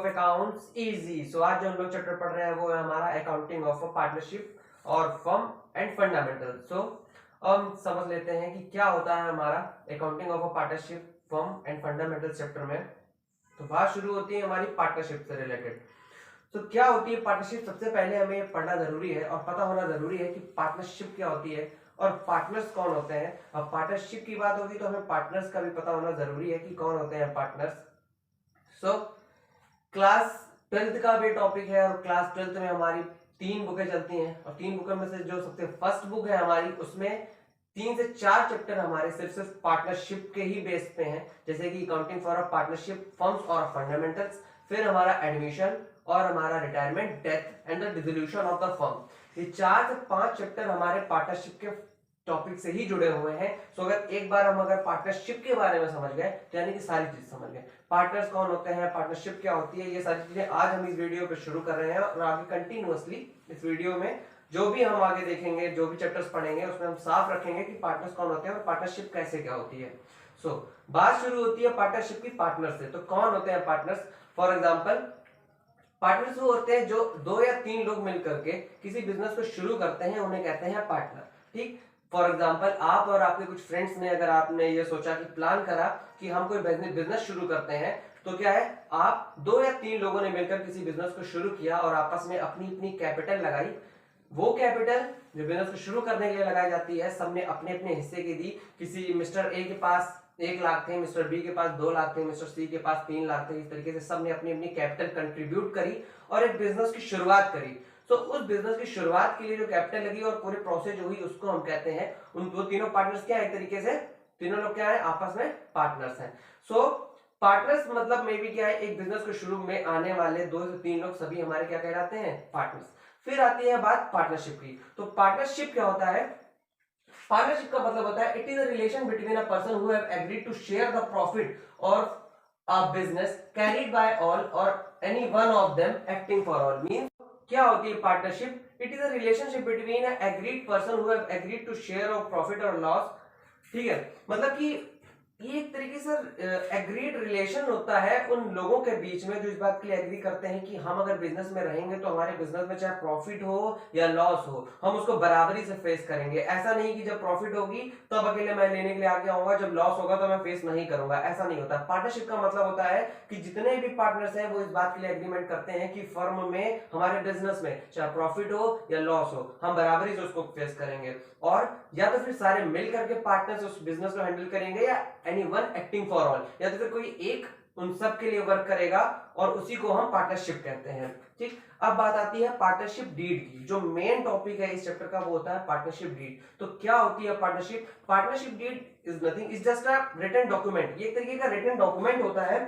Accounts easy. सो आज जो हम लोग चैप्टर पढ़ रहे हैं वो है हमारा अकाउंटिंग ऑफ अ पार्टनरशिप और फर्म एंड फंडामेंटल। सो हम समझ लेते हैं कि क्या होता है हमारा accounting of a partnership firm and fundamental chapter में। तो बात शुरू होती है हमारी पार्टनरशिप से रिलेटेड। तो क्या होती है पार्टनरशिप? सबसे पहले हमें पढ़ना जरूरी है और पता होना जरूरी है कि पार्टनरशिप क्या होती है और पार्टनर्स कौन होते हैं। अब पार्टनरशिप की बात होगी तो हमें पार्टनर्स का भी पता होना जरूरी है कि कौन होते हैं पार्टनर्स। सो क्लास 12th का भी टॉपिक है और क्लास 12th में हमारी 3 बुकें चलती हैं और 3 बुकें में से जो सबसे फर्स्ट बुक है हमारी उसमें 3 से 4 चैप्टर हमारे सिर्फ पार्टनरशिप के ही बेस पे हैं, जैसे कि accounting for a partnership, firms और फंडामेंटल्स, फिर हमारा एडमिशन और हमारा retirement, death and the dissolution of the firm. ये 4 से 5 चैप्टर हमारे पार्टनरशिप के टॉपिक से ही जुड़े हुए हैं। सो अगर एक बार हम अगर पार्टनरशिप के बारे में समझ गए तो यानी कि सारी चीज समझ गए। पार्टनर्स कौन होते हैं, पार्टनरशिप क्या होती है, ये सारी चीजें आज हम इस वीडियो पे शुरू कर रहे हैं और आगे कंटिन्यूअसली इस वीडियो में जो भी हम आगे देखेंगे, जो भी चैप्टर्स पढ़ेंगे उसमें हम साफ रखेंगे कि पार्टनर्स कौन होते हैं और पार्टनरशिप कैसे क्या होती है। सो बात शुरू होती है पार्टनरशिप की पार्टनर से। तो कौन होते हैं पार्टनर्स? फॉर एग्जाम्पल पार्टनर्स वो होते हैं जो 2 या 3 लोग मिलकर के किसी बिजनेस को शुरू करते हैं, उन्हें कहते हैं पार्टनर। ठीक, फॉर एग्जाम्पल आप और आपके कुछ फ्रेंड्स ने अगर आपने ये सोचा कि प्लान करा कि हम कोई बिजनेस शुरू करते हैं, तो क्या है, आप 2 या 3 लोगों ने मिलकर किसी बिजनेस को शुरू किया और आपस में अपनी अपनी कैपिटल लगाई। वो कैपिटल जो बिजनेस को शुरू करने के लिए लगाई जाती है, सबने अपने अपने हिस्से की दी। किसी मिस्टर ए के पास 1 लाख थे, मिस्टर बी के पास 2 लाख थे, मिस्टर सी के पास 3 लाख थे। इस तरीके से सबने अपनी अपनी कैपिटल कंट्रीब्यूट करी और एक बिजनेस की शुरुआत करी। तो उस बिजनेस की शुरुआत के लिए जो कैपिटल लगी और पूरे प्रोसेस जो हुई उसको हम कहते हैं, उन दो तीनों पार्टनर्स क्या है, एक तरीके से तीनों लोग क्या है, आपस में पार्टनर्स हैं। सो पार्टनर्स मतलब मे बी क्या है, एक बिजनेस को शुरू में आने वाले 2 से 3 लोग सभी हमारे क्या कहलाते हैं, पार्टनर्स। फिर आती है बात पार्टनरशिप की। तो पार्टनरशिप क्या होता है? पार्टनरशिप का मतलब होता है it is a relation between a person who have agreed to share the profit और a business carried by all or any one of them acting for all. मींस क्या होती है partnership? It is a relationship between a agreed person who have agreed to share of profit और loss. ठीक है, मतलब कि ये एक तरीके से एग्रीड रिलेशन होता है उन लोगों के बीच में जो इस बात के लिए एग्री करते हैं कि हम अगर बिजनेस में रहेंगे तो हमारे बिजनेस में चाहे प्रॉफिट हो या लॉस हो, हम उसको बराबरी से फेस करेंगे। ऐसा नहीं कि जब प्रॉफिट होगी तब अकेले मैं लेने के लिए आगे आऊंगा, जब लॉस होगा तो मैं फेस नहीं करूंगा, ऐसा नहीं होता। पार्टनरशिप का मतलब होता है कि जितने भी पार्टनर्स हैं वो इस बात के लिए एग्रीमेंट करते हैं कि फर्म में, हमारे बिजनेस में चाहे प्रॉफिट हो या लॉस हो, हम बराबरी से उसको फेस करेंगे। और या तो फिर सारे मिल करके पार्टनर्स उस बिजनेस को हैंडल करेंगे या any one acting for all, या तो फिर कोई एक उन सब के लिए वर्क करेगा और उसी को हम पार्टनरशिप कहते हैं। ठीक, अब बात आती है पार्टनरशिप डीड की। जो मेन टॉपिक है इस चैप्टर का वो होता है पार्टनरशिप डीड। तो क्या होती है partnership? Partnership deed is nothing, is just a written document. ये एक तरीके का रिटन डॉक्यूमेंट होता है,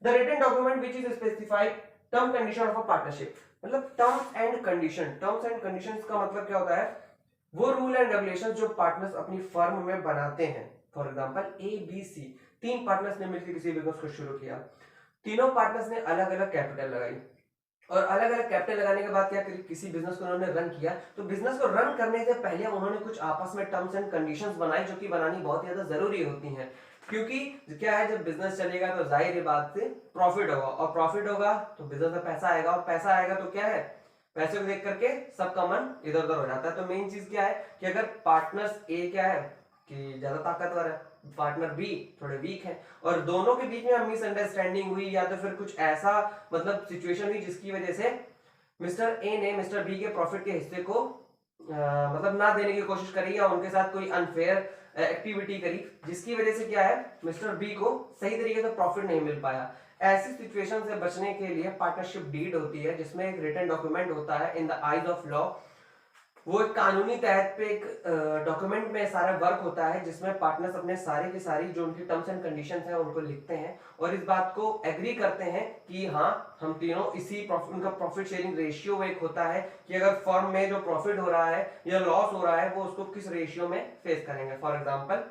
the written document which is specified term condition of a partnership. मतलब terms and condition. Terms and conditions का मतलब क्या होता है? वो रूल एंड रेगुलेशन जो पार्टनर्स अपनी फर्म में बनाते हैं। For example A B C, 3 partners ने मिलकर किसी बिजनेस को शुरू किया। तीनों पार्टनर्स ने अलग अलग कैपिटल लगाई और अलग अलग कैपिटल लगाने के बाद क्या करी, किसी बिजनेस को उन्होंने रन किया। तो बिजनेस को रन करने से पहले उन्होंने कुछ आपस में टर्म्स एंड कंडीशंस बनाई, जो कि बनानी बहुत ज्यादा जरूरी होती हैं। क्योंकि क्या है, जब बिजनेस चलेगा तो जाहिर है बात से प्रॉफिट होगा और प्रॉफिट होगा तो बिजनेस में पैसा आएगा और पैसा आएगा तो क्या है, पैसे को देख करके सबका मन इधर उधर हो जाता है। तो मेन चीज क्या है कि अगर पार्टनर्स ए क्या है कि ज्यादा ताकतवर है, पार्टनर बी थोड़े वीक है और दोनों के बीच में मिसअंडरस्टैंडिंग हुई या तो फिर कुछ ऐसा मतलब सिचुएशन हुई जिसकी वजह से मिस्टर ए ने मिस्टर बी के प्रॉफिट के हिस्से को मतलब ना देने की कोशिश करी या उनके साथ कोई अनफेयर एक्टिविटी करी, जिसकी वजह से क्या है, मिस्टर बी को सही तरीके से प्रॉफिट नहीं मिल पाया। ऐसी सिचुएशन से बचने के लिए पार्टनरशिप डीड होती है, जिसमें एक रिटन डॉक्यूमेंट होता है in the eyes of law. वो एक कानूनी तहत पे एक डॉक्यूमेंट में सारा वर्क होता है जिसमें पार्टनर्स अपने सारे की सारी जो उनकी टर्म्स एंड कंडीशंस हैं उनको लिखते हैं और इस बात को एग्री करते हैं कि हाँ हम तीनों इसी उनका प्रॉफिट शेयरिंग रेशियो एक होता है कि अगर फर्म में जो प्रॉफिट हो रहा है या लॉस हो रहा है वो उसको किस रेशियो में फेस करेंगे। For example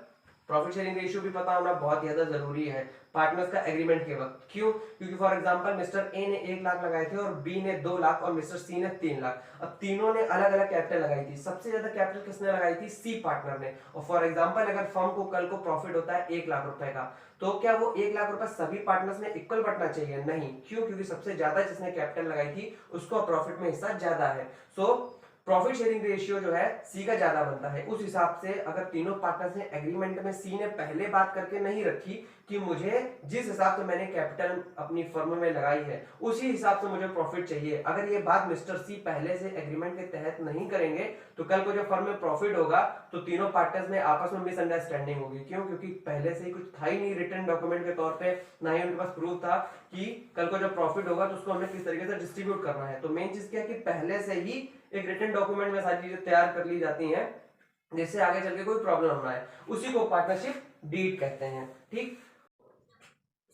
profit sharing ratio भी पता होना बहुत ज्यादा जरूरी है पार्टनर्स का एग्रीमेंट के वक्त। क्यों? क्योंकि फॉर एग्जांपल मिस्टर ए ने 1 लाख लगाए थे और बी ने 2 लाख और मिस्टर सी ने 3 लाख। अब तीनों ने अलग अलग कैपिटल लगाई थी, सबसे ज्यादा कैपिटल किसने लगाई थी? सी पार्टनर ने। और फॉर एग्जाम्पल अगर फर्म को कल को प्रॉफिट होता है 1 लाख रुपए का, तो क्या वो 1 लाख रुपए सभी पार्टनर्स में इक्वल बंटना चाहिए? नहीं। क्यों? क्योंकि सबसे ज्यादा जिसने कैपिटल लगाई थी उसको प्रॉफिट में हिस्सा ज्यादा है। सो प्रॉफिट शेयरिंग रेशियो जो है सी का ज्यादा बनता है। उस हिसाब से अगर तीनों पार्टनर्स ने एग्रीमेंट में, सी ने पहले बात करके नहीं रखी कि मुझे जिस हिसाब से मैंने कैपिटल अपनी फर्म में लगाई है उसी हिसाब से मुझे प्रॉफिट चाहिए, अगर ये बात मिस्टर सी पहले से एग्रीमेंट के तहत नहीं करेंगे तो कल को जब फर्म में प्रॉफिट होगा तो तीनों पार्टनर्स में आपस में मिसअंडरस्टैंडिंग होगी। क्यों? क्योंकि पहले से ही कुछ था ही नहीं रिटर्न डॉक्यूमेंट के तौर पे, ना ही उनके पास प्रूफ था कि कल को जब प्रॉफिट होगा तो उसको हमें किस तरीके से डिस्ट्रीब्यूट करना है। तो मेन चीज क्या है कि पहले से ही एक रिटन डॉक्यूमेंट में सारी चीजें तैयार कर ली जाती हैं जिससे आगे चल के कोई प्रॉब्लम ना आए, उसी को पार्टनरशिप डीड कहते हैं। ठीक।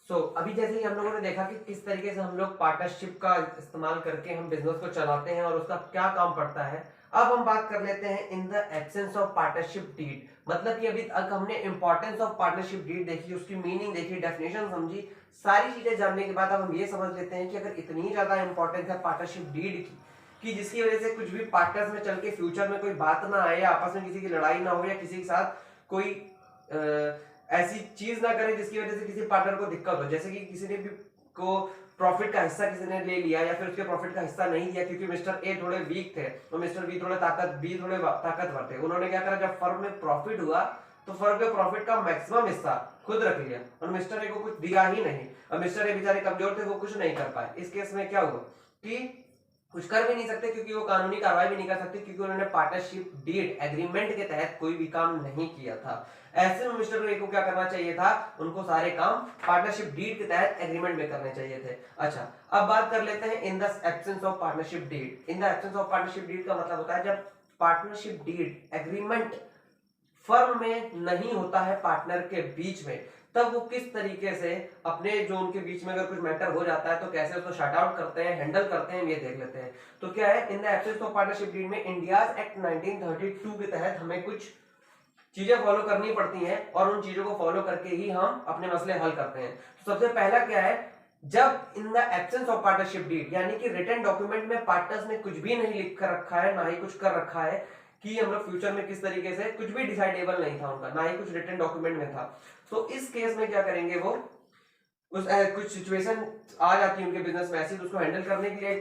अभी जैसे ही हम लोगों ने देखा कि किस तरीके से हम लोग पार्टनरशिप का इस्तेमाल करके हम बिजनेस को चलाते हैं और उसका क्या काम पड़ता है, अब हम बात कर लेते हैं in the absence of partnership deed. मतलब कि अभी तक हमने इंपॉर्टेंस ऑफ पार्टनरशिप डीड देखी, उसकी मीनिंग देखी, डेफिनेशन समझी, सारी चीजें जानने के बाद अब हम ये समझ लेते हैं कि अगर इतनी ज्यादा इंपॉर्टेंस है पार्टनरशिप डीड की कि जिसकी वजह से कुछ भी पार्टनर्स में चल के फ्यूचर में कोई बात ना आए, आपस में किसी की लड़ाई ना हो या किसी के साथ कोई ऐसी चीज ना करे जिसकी वजह से किसी पार्टनर को दिक्कत हो, जैसे कि किसी ने भी को प्रॉफिट का हिस्सा किसी ने ले लिया या फिर उसके प्रॉफिट का हिस्सा नहीं दिया क्योंकि मिस्टर ए थोड़े वीक थे और मिस्टर बी थोड़े ताकतवर थे। उन्होंने क्या करा, जब फर्म में प्रॉफिट हुआ तो फर्म के प्रॉफिट का मैक्सिमम हिस्सा खुद रख लिया और मिस्टर ए को कुछ दिया ही नहीं। और मिस्टर ए बेचारे कमजोर थे, वो कुछ नहीं कर पाए। इस केस में क्या हुआ कि कुछ कर भी नहीं सकते क्योंकि वो कानूनी कार्रवाई भी नहीं कर सकते क्योंकि उन्होंने पार्टनरशिप डीड एग्रीमेंट के तहत कोई भी काम नहीं किया था। ऐसे में मिस्टर ए को क्या करना चाहिए था, उनको सारे काम पार्टनरशिप डीड के तहत एग्रीमेंट में करने चाहिए थे। अच्छा, अब बात कर लेते हैं in the absence of partnership deed. In the absence of partnership deed का मतलब होता है जब पार्टनरशिप डीड एग्रीमेंट फर्म में नहीं होता है पार्टनर के बीच में, तब वो किस तरीके से अपने जो उनके बीच में अगर कुछ मैटर हो जाता है तो कैसे उसको शट आउट करते हैं, हैंडल करते हैं, ये देख लेते हैं। तो क्या है, in the absence of partnership deed में इंडियाज एक्ट 1932 के तहत हमें कुछ चीजें फॉलो करनी पड़ती हैं और उन चीजों को फॉलो करके ही हम अपने मसले हल करते हैं। तो सबसे पहला क्या है, जब in the absence of partnership deed यानी कि रिटन डॉक्यूमेंट में पार्टनर्स ने कुछ भी नहीं लिख कर रखा है, ना ही कुछ कर रखा है कि हम लोग फ्यूचर में किस तरीके से, कुछ भी डिसाइडेबल नहीं था उनका, ना ही कुछ रिटन डॉक्यूमेंट में था। तो इस केस में क्या करेंगे वो, उस कुछ सिचुएशन आ जाती है उनके बिजनेस में ऐसी, तो उसको हैंडल करने के लिए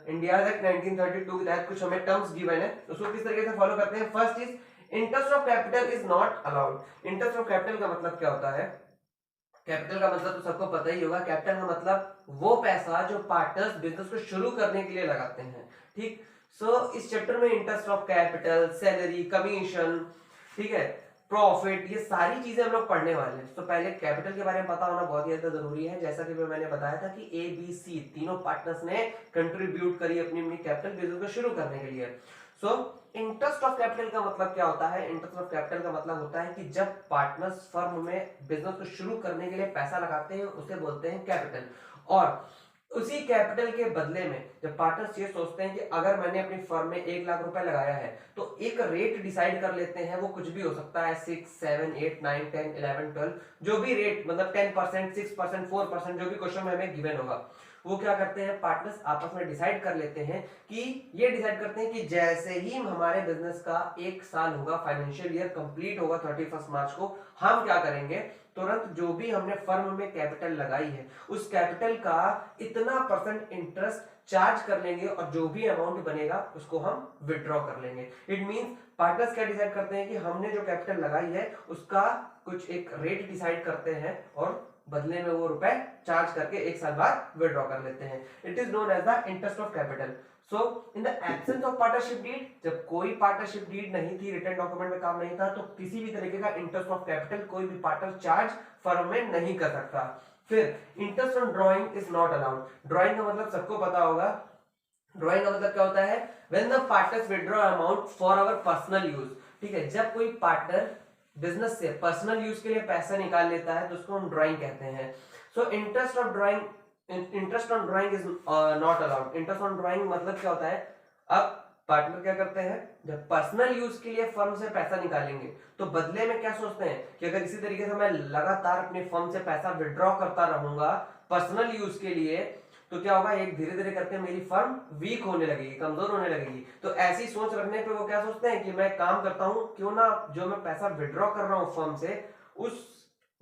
इंडिया एक्ट 1932 के तहत कुछ हमें टर्म्स गिवन है, उसको किस तरीके से फॉलो करते हैं। First is interest of capital is not allowed. Interest of capital का मतलब क्या होता है, कैपिटल का मतलब तो सबको पता ही होगा। कैपिटल का मतलब वो पैसा जो पार्टनर्स बिजनेस को शुरू करने के लिए लगाते हैं। ठीक। इस चैप्टर में interest of capital, salary, commission, ठीक है, प्रॉफिट, ये सारी चीजें हम लोग पढ़ने वाले हैं। तो पहले कैपिटल के बारे में पता होना बहुत ही ज्यादा जरूरी है। जैसा कि मैंने बताया था कि ए बी सी तीनों पार्टनर्स ने कंट्रीब्यूट करी अपनी अपनी कैपिटल बिजनेस को शुरू करने के लिए। इंटरेस्ट ऑफ कैपिटल का मतलब क्या होता है, इंटरेस्ट ऑफ कैपिटल का मतलब होता है कि जब पार्टनर्स फर्म में बिजनेस को शुरू करने के लिए पैसा लगाते हैं उसे बोलते हैं कैपिटल। और उसी कैपिटल के बदले में जब पार्टनर्स ये सोचते हैं कि अगर मैंने अपनी फर्म में 1 लाख रुपए लगाया है तो एक रेट डिसाइड कर लेते हैं, वो कुछ भी हो सकता है, 6, 7, 8, 9, 10, 11, 12, जो भी रेट, मतलब 10%, 6%, 4%, जो भी क्वेश्चन में हमें गिवन होगा, वो क्या करते हैं पार्टनर्स आपस में डिसाइड कर लेते हैं कि ये डिसाइड करते हैं कि जैसे ही हमारे बिजनेस का 1 साल होगा, फाइनेंशियल ईयर कंप्लीट होगा 31 मार्च को, हम क्या करेंगे, तुरंत जो भी हमने फर्म में कैपिटल लगाई है उस कैपिटल का इतना % इंटरेस्ट चार्ज कर लेंगे और जो भी अमाउंट बनेगा उसको हम विड्रॉ कर लेंगे। इट मींस पार्टनर्स क्या डिसाइड करते हैं कि हमने जो कैपिटल लगाई है उसका कुछ एक रेट डिसाइड करते हैं और बदले में वो रुपए चार्ज करके 1 साल बाद विड्रॉ कर लेते हैं। It is known as the interest of capital. So in the absence of partnership deed, जब कोई पार्टनरशिप डीड नहीं थी, रिटर्न डॉक्यूमेंट में काम नहीं था, तो किसी भी तरीके का इंटरेस्ट ऑफ कैपिटल कोई भी पार्टनर चार्ज फर्म में नहीं कर सकता। फिर interest on drawing is not allowed. Drawing का मतलब सबको पता होगा, ड्रॉइंग का मतलब क्या होता है, when the partners withdraw amount for our personal use. ठीक है, जब कोई पार्टनर बिजनेस से पर्सनल यूज के लिए पैसा निकाल लेता है तो उसको हम ड्रॉइंग कहते हैं। So interest on drawing is not allowed. Interest on drawing मतलब क्या होता है, अब पार्टनर क्या करते हैं, जब पर्सनल यूज के लिए फर्म से पैसा निकालेंगे तो बदले में क्या सोचते हैं कि अगर इसी तरीके से मैं लगातार अपनी फर्म से पैसा विड्रॉ करता रहूंगा पर्सनल यूज के लिए तो क्या होगा, एक धीरे धीरे करके मेरी फर्म वीक होने लगेगी, कमजोर होने लगेगी। तो ऐसी सोच रखने पे वो क्या सोचते हैं कि मैं काम करता हूं, क्यों ना जो मैं पैसा विड्रॉ कर रहा हूं फर्म से उस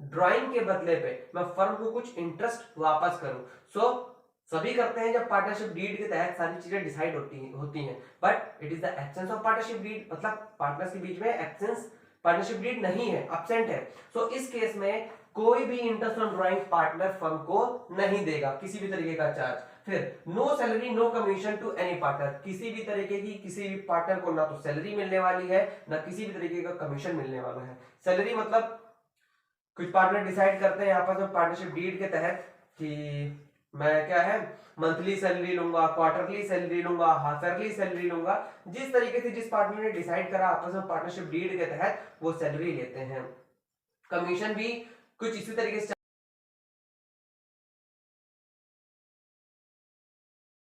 ड्राइंग के बदले पे मैं फर्म को कुछ इंटरेस्ट वापस करूं। सो सभी करते हैं जब पार्टनरशिप डीड के तहत सारी चीजें डिसाइड होती हैं, but it is the absence of partnership deed, मतलब पार्टनर्स के बीच में एब्सेंस पार्टनरशिप डीड नहीं है, एब्सेंट है। सो इस केस में कोई भी interest on drawing partner firm को नहीं देगा किसी भी तरीके का चार्ज। फिर no salary no commission to any partner, किसी भी तरीके की किसी भी पार्टनर को ना तो सैलरी मिलने वाली है ना किसी भी तरीके का कमीशन मिलने वाला है। सैलरी मतलब कुछ पार्टनर डिसाइड करते हैं आपस में पार्टनरशिप डीड के तहत कि मैं क्या है मंथली सैलरी लूंगा, क्वार्टरली सैलरी लूंगा, हाफ ईयरली सैलरी लूंगा, जिस तरीके से जिस पार्टनर ने डिसाइड करा आपस में पार्टनरशिप डीड के तहत वो सैलरी लेते हैं। कमीशन भी कुछ इसी तरीके से